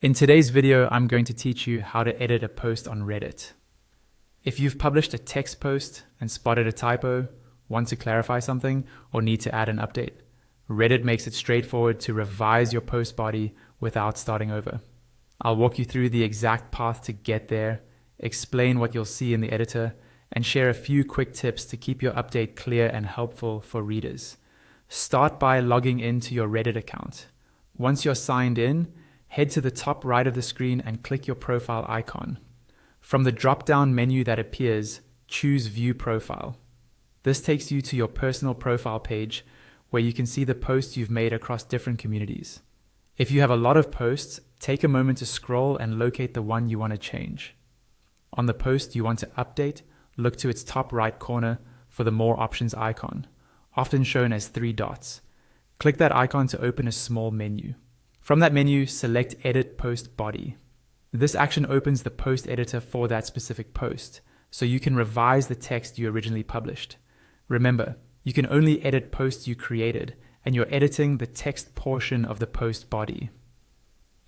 In today's video, I'm going to teach you how to edit a post on Reddit. If you've published a text post and spotted a typo, want to clarify something, or need to add an update, Reddit makes it straightforward to revise your post body without starting over. I'll walk you through the exact path to get there, explain what you'll see in the editor, and share a few quick tips to keep your update clear and helpful for readers. Start by logging into your Reddit account. Once you're signed in, head to the top right of the screen and click your profile icon. From the drop-down menu that appears, choose View Profile. This takes you to your personal profile page where you can see the posts you've made across different communities. If you have a lot of posts, take a moment to scroll and locate the one you want to change. On the post you want to update, look to its top right corner for the More Options icon, often shown as 3 dots. Click that icon to open a small menu. From that menu, select Edit Post Body. This action opens the post editor for that specific post, so you can revise the text you originally published. Remember, you can only edit posts you created, and you're editing the text portion of the post body.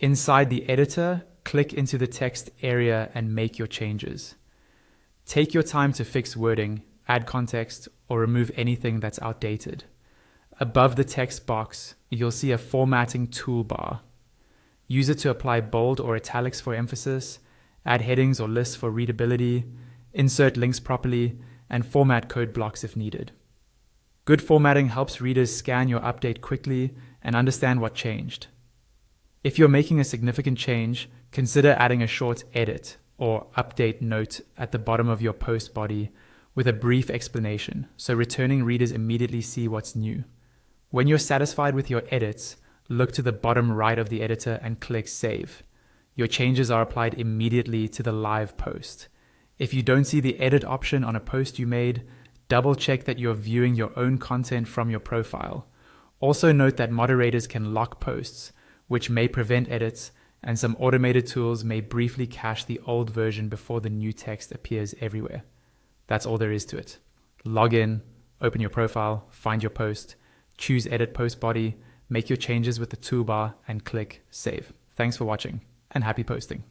Inside the editor, click into the text area and make your changes. Take your time to fix wording, add context, or remove anything that's outdated. Above the text box, you'll see a formatting toolbar. Use it to apply bold or italics for emphasis, add headings or lists for readability, insert links properly, and format code blocks if needed. Good formatting helps readers scan your update quickly and understand what changed. If you're making a significant change, consider adding a short edit or update note at the bottom of your post body with a brief explanation, so returning readers immediately see what's new. When you're satisfied with your edits, look to the bottom right of the editor and click Save. Your changes are applied immediately to the live post. If you don't see the edit option on a post you made, double check that you're viewing your own content from your profile. Also note that moderators can lock posts, which may prevent edits, and some automated tools may briefly cache the old version before the new text appears everywhere. That's all there is to it. Log in, open your profile, find your post, choose Edit Post Body, make your changes with the toolbar, and click Save. Thanks for watching, and happy posting.